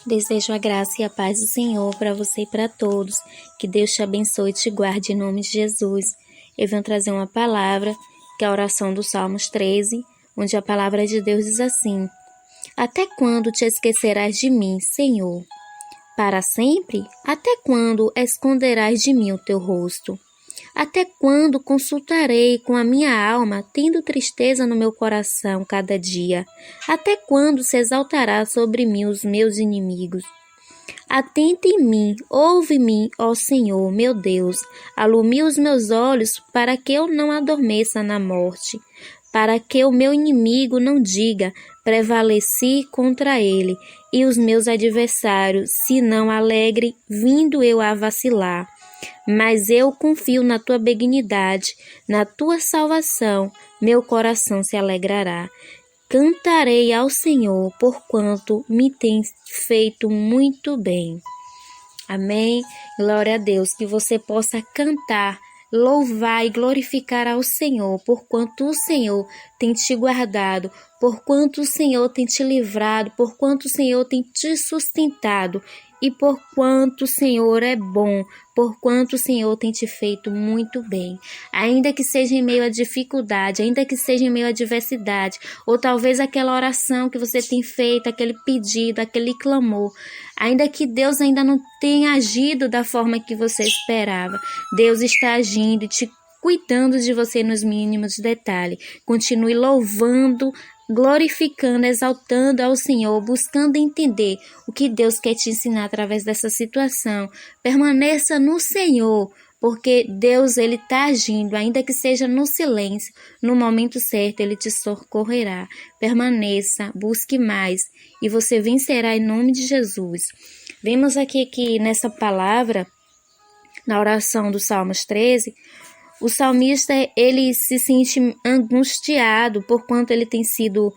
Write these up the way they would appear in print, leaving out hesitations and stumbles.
Desejo a graça e a paz do Senhor para você e para todos. Que Deus te abençoe e te guarde em nome de Jesus. Eu venho trazer uma palavra, que é a oração do Salmos 13, onde a palavra de Deus diz assim: Até quando te esquecerás de mim, Senhor? Para sempre? Até quando esconderás de mim o teu rosto? Até quando consultarei com a minha alma, tendo tristeza no meu coração cada dia? Até quando se exaltará sobre mim os meus inimigos? Atenta em mim, ouve-me, ó Senhor, meu Deus. Alumia os meus olhos para que eu não adormeça na morte, para que o meu inimigo não diga, prevaleci contra ele, e os meus adversários, se não alegre, vindo eu a vacilar. Mas eu confio na tua benignidade, na tua salvação, meu coração se alegrará. Cantarei ao Senhor, porquanto me tem feito muito bem. Amém? Glória a Deus, que você possa cantar, louvar e glorificar ao Senhor, porquanto o Senhor tem te guardado, porquanto o Senhor tem te livrado, porquanto o Senhor tem te sustentado, e porquanto o Senhor é bom, porquanto o Senhor tem te feito muito bem. Ainda que seja em meio à dificuldade, ainda que seja em meio à adversidade, ou talvez aquela oração que você tem feito, aquele pedido, aquele clamor, ainda que Deus ainda não tenha agido da forma que você esperava, Deus está agindo e te cuidando de você nos mínimos detalhes. Continue louvando, glorificando, exaltando ao Senhor, buscando entender o que Deus quer te ensinar através dessa situação. Permaneça no Senhor, porque Deus ele está agindo, ainda que seja no silêncio, no momento certo ele te socorrerá. Permaneça, busque mais e você vencerá em nome de Jesus. Vemos aqui que nessa palavra, na oração do Salmos 13, o salmista ele se sente angustiado por quanto ele tem sido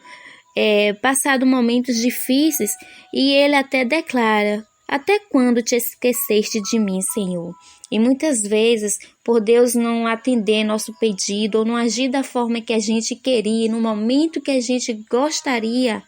passado momentos difíceis, e ele até declara: até quando te esqueceste de mim, Senhor? E muitas vezes, por Deus não atender nosso pedido ou não agir da forma que a gente queria, no momento que a gente gostaria,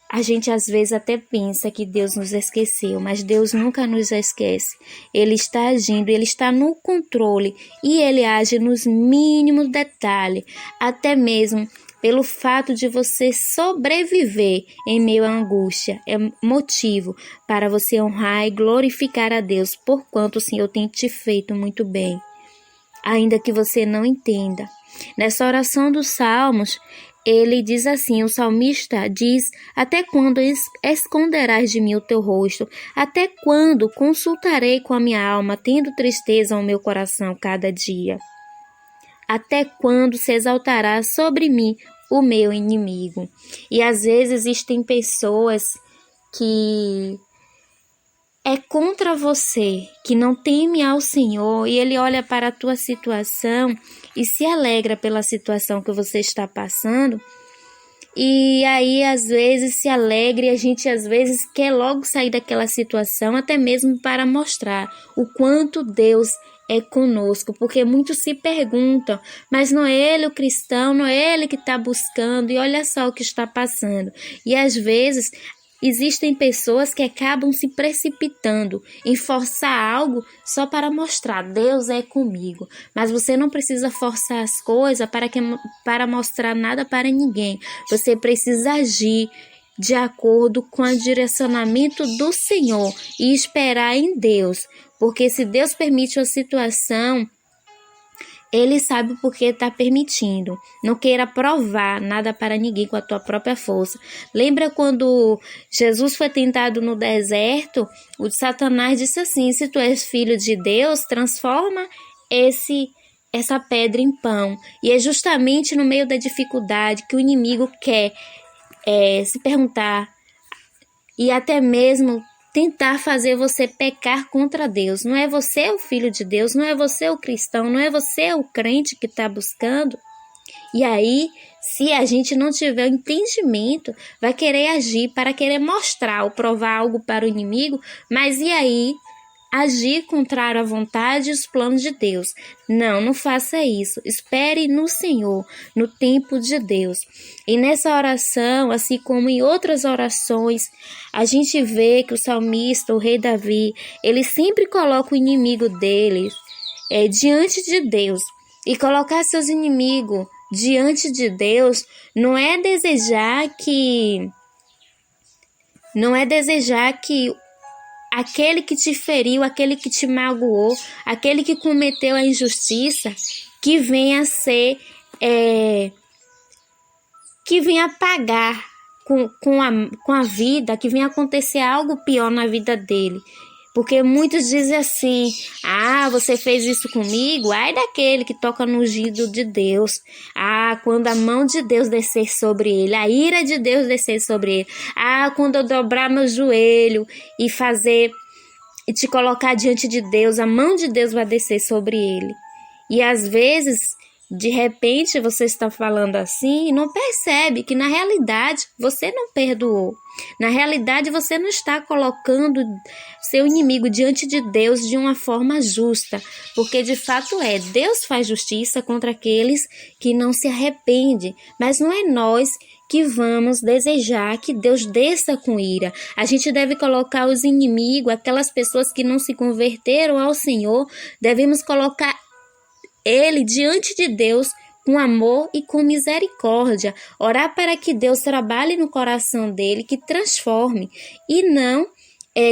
a gente às vezes até pensa que Deus nos esqueceu, mas Deus nunca nos esquece. Ele está agindo, Ele está no controle e Ele age nos mínimos detalhes, até mesmo pelo fato de você sobreviver em meio à angústia. É motivo para você honrar e glorificar a Deus, porquanto o Senhor tem te feito muito bem, ainda que você não entenda. Nessa oração dos Salmos, ele diz assim, o salmista diz: até quando esconderás de mim o teu rosto? Até quando consultarei com a minha alma, tendo tristeza ao meu coração cada dia? Até quando se exaltará sobre mim o meu inimigo? E às vezes existem pessoas que é contra você, que não teme ao Senhor, e ele olha para a tua situação e se alegra pela situação que você está passando, e aí às vezes se alegra, e a gente às vezes quer logo sair daquela situação, até mesmo para mostrar o quanto Deus é conosco, porque muitos se perguntam, mas não é ele o cristão, não é ele que está buscando, e olha só o que está passando. E às vezes existem pessoas que acabam se precipitando em forçar algo só para mostrar: Deus é comigo. Mas você não precisa forçar as coisas para mostrar nada para ninguém. Você precisa agir de acordo com o direcionamento do Senhor e esperar em Deus. Porque se Deus permite uma situação, Ele sabe por que está permitindo. Não queira provar nada para ninguém com a tua própria força. Lembra quando Jesus foi tentado no deserto? O Satanás disse assim: se tu és filho de Deus, transforma essa pedra em pão. E é justamente no meio da dificuldade que o inimigo quer se perguntar e até mesmo tentar fazer você pecar contra Deus. Não é você o filho de Deus, não é você o cristão, não é você o crente que está buscando. E aí, se a gente não tiver o entendimento, vai querer agir para querer mostrar ou provar algo para o inimigo, mas e aí agir contrário à vontade e os planos de Deus. Não faça isso. Espere no Senhor, no tempo de Deus. E nessa oração, assim como em outras orações, a gente vê que o salmista, o rei Davi, ele sempre coloca o inimigo dele diante de Deus. E colocar seus inimigos diante de Deus não é desejar que aquele que te feriu, aquele que te magoou, aquele que cometeu a injustiça, que venha pagar com a vida, que venha acontecer algo pior na vida dele. Porque muitos dizem assim: você fez isso comigo? Ai daquele que toca no ungido de Deus. Quando a mão de Deus descer sobre ele, a ira de Deus descer sobre ele. Quando eu dobrar meu joelho e te colocar diante de Deus, a mão de Deus vai descer sobre ele. E às vezes, de repente, você está falando assim e não percebe que na realidade você não perdoou. Na realidade, você não está colocando seu inimigo diante de Deus de uma forma justa, porque de fato Deus faz justiça contra aqueles que não se arrependem, mas não é nós que vamos desejar que Deus desça com ira. A gente deve colocar os inimigos, aquelas pessoas que não se converteram ao Senhor, devemos colocar ele diante de Deus com amor e com misericórdia. Orar para que Deus trabalhe no coração dele, que transforme, e não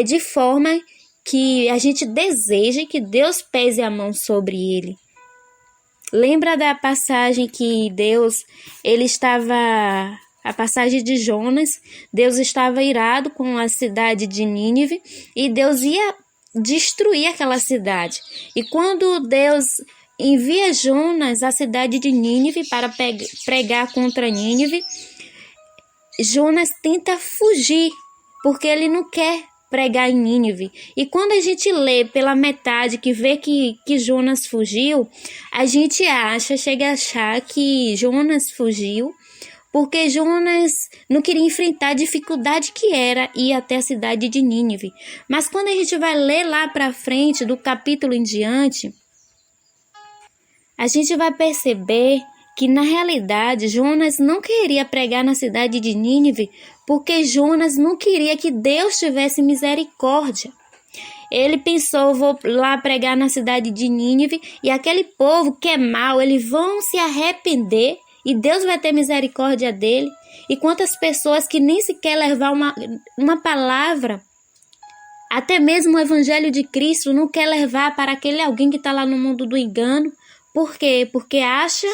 de forma que a gente deseje que Deus pese a mão sobre ele. Lembra da passagem que a passagem de Jonas? Deus estava irado com a cidade de Nínive e Deus ia destruir aquela cidade. E quando Deus envia Jonas à cidade de Nínive para pregar contra Nínive, Jonas tenta fugir, porque ele não quer pregar em Nínive. E quando a gente lê pela metade, que vê que Jonas fugiu, a gente chega a achar que Jonas fugiu porque Jonas não queria enfrentar a dificuldade que era ir até a cidade de Nínive. Mas quando a gente vai ler lá para frente, do capítulo em diante, a gente vai perceber que na realidade Jonas não queria pregar na cidade de Nínive porque Jonas não queria que Deus tivesse misericórdia. Ele pensou: vou lá pregar na cidade de Nínive e aquele povo que é mau, eles vão se arrepender e Deus vai ter misericórdia dele. E quantas pessoas que nem sequer levar uma palavra, até mesmo o evangelho de Cristo, não quer levar para aquele alguém que está lá no mundo do engano. Por quê? Porque acha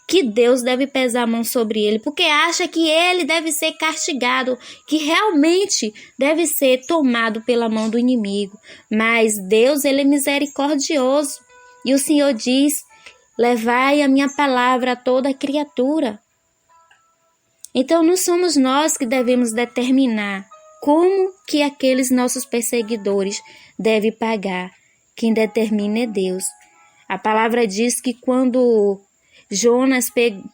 que Deus deve pesar a mão sobre ele, porque acha que ele deve ser castigado, que realmente deve ser tomado pela mão do inimigo. Mas Deus, ele é misericordioso. E o Senhor diz: levai a minha palavra a toda criatura. Então não somos nós que devemos determinar como que aqueles nossos perseguidores devem pagar. Quem determina é Deus. A palavra diz que quando Jonas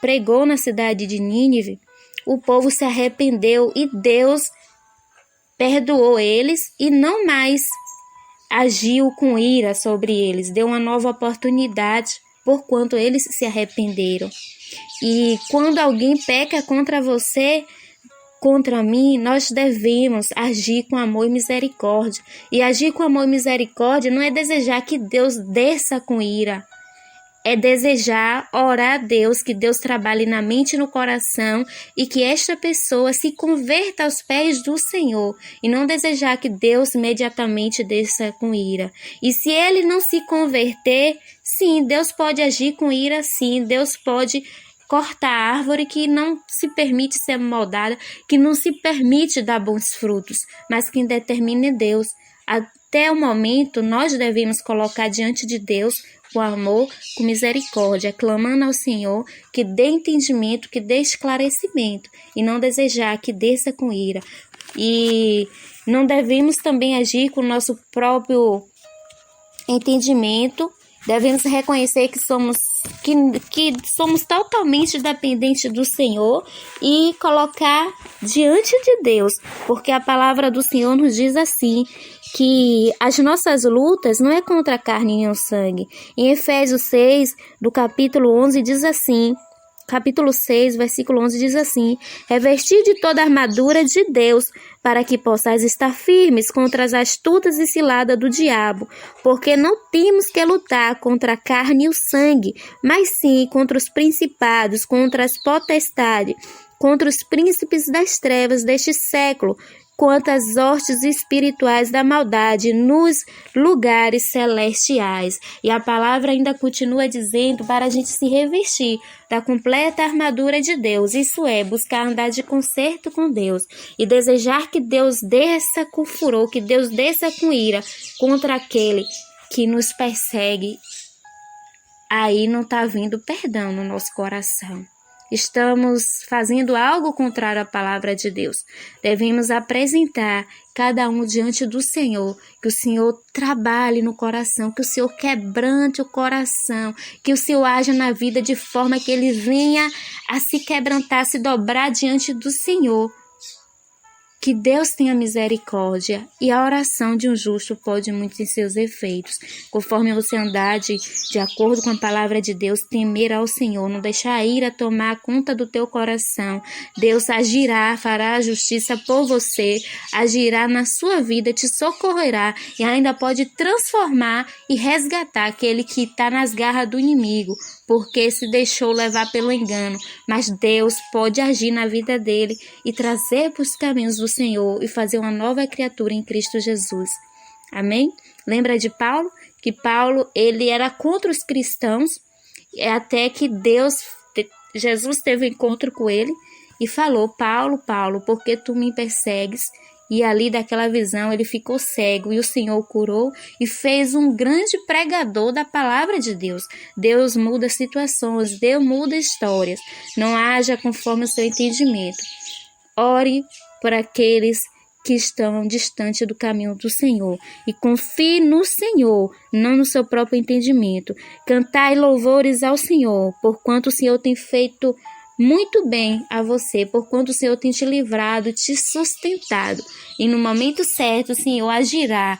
pregou na cidade de Nínive, o povo se arrependeu e Deus perdoou eles e não mais agiu com ira sobre eles, deu uma nova oportunidade, porquanto eles se arrependeram. E quando alguém peca contra você, contra mim, nós devemos agir com amor e misericórdia. E agir com amor e misericórdia não é desejar que Deus desça com ira. É desejar, orar a Deus, que Deus trabalhe na mente e no coração e que esta pessoa se converta aos pés do Senhor. E não desejar que Deus imediatamente desça com ira. E se ele não se converter, sim, Deus pode agir com ira, sim. Deus pode cortar a árvore que não se permite ser moldada, que não se permite dar bons frutos, mas quem determina é Deus. Até o momento, nós devemos colocar diante de Deus com amor, com misericórdia, clamando ao Senhor que dê entendimento, que dê esclarecimento, e não desejar que desça com ira. E não devemos também agir com o nosso próprio entendimento Devemos reconhecer que somos totalmente dependentes do Senhor e colocar diante de Deus, porque a palavra do Senhor nos diz assim, que as nossas lutas não é contra a carne nem o sangue. Em Efésios 6, do capítulo 11, diz assim, capítulo 6, versículo 11 diz assim: revestir de toda a armadura de Deus, para que possais estar firmes contra as astutas e ciladas do diabo, porque não temos que lutar contra a carne e o sangue, mas sim contra os principados, contra as potestades, contra os príncipes das trevas deste século, quanto às hostes espirituais da maldade nos lugares celestiais. E a palavra ainda continua dizendo para a gente se revestir da completa armadura de Deus. Isso é, buscar andar de concerto com Deus e desejar que Deus desça com furor, que Deus desça com ira contra aquele que nos persegue. Aí não está vindo perdão no nosso coração. Estamos fazendo algo contrário à palavra de Deus. Devemos apresentar cada um diante do Senhor, que o Senhor trabalhe no coração, que o Senhor quebrante o coração, que o Senhor haja na vida de forma que ele venha a se quebrantar, se dobrar diante do Senhor. Que Deus tenha misericórdia, e a oração de um justo pode muito em seus efeitos. Conforme você andar de acordo com a palavra de Deus, temer ao Senhor, não deixar a ira tomar conta do teu coração. Deus agirá, fará a justiça por você, agirá na sua vida, te socorrerá e ainda pode transformar e resgatar aquele que está nas garras do inimigo, porque se deixou levar pelo engano. Mas Deus pode agir na vida dele e trazer para os caminhos do Senhor e fazer uma nova criatura em Cristo Jesus. Amém? Lembra de Paulo? Que Paulo, ele era contra os cristãos, até que Jesus teve um encontro com ele e falou: Paulo, Paulo, por que tu me persegues? E ali daquela visão ele ficou cego e o Senhor curou e fez um grande pregador da palavra de Deus. Deus muda situações, Deus muda histórias. Não haja conforme o seu entendimento. Ore por aqueles que estão distante do caminho do Senhor e confie no Senhor, não no seu próprio entendimento. Cantai louvores ao Senhor, porquanto o Senhor tem feito muito bem a você, porquanto o Senhor tem te livrado, te sustentado. E no momento certo o Senhor agirá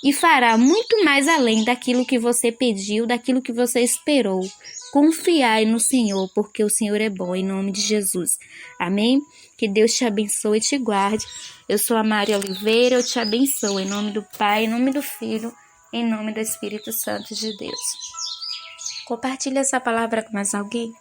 e fará muito mais além daquilo que você pediu, daquilo que você esperou. Confiai no Senhor, porque o Senhor é bom, em nome de Jesus. Amém? Que Deus te abençoe e te guarde. Eu sou a Maria Oliveira, eu te abençoo em nome do Pai, em nome do Filho, em nome do Espírito Santo de Deus. Compartilhe essa palavra com mais alguém.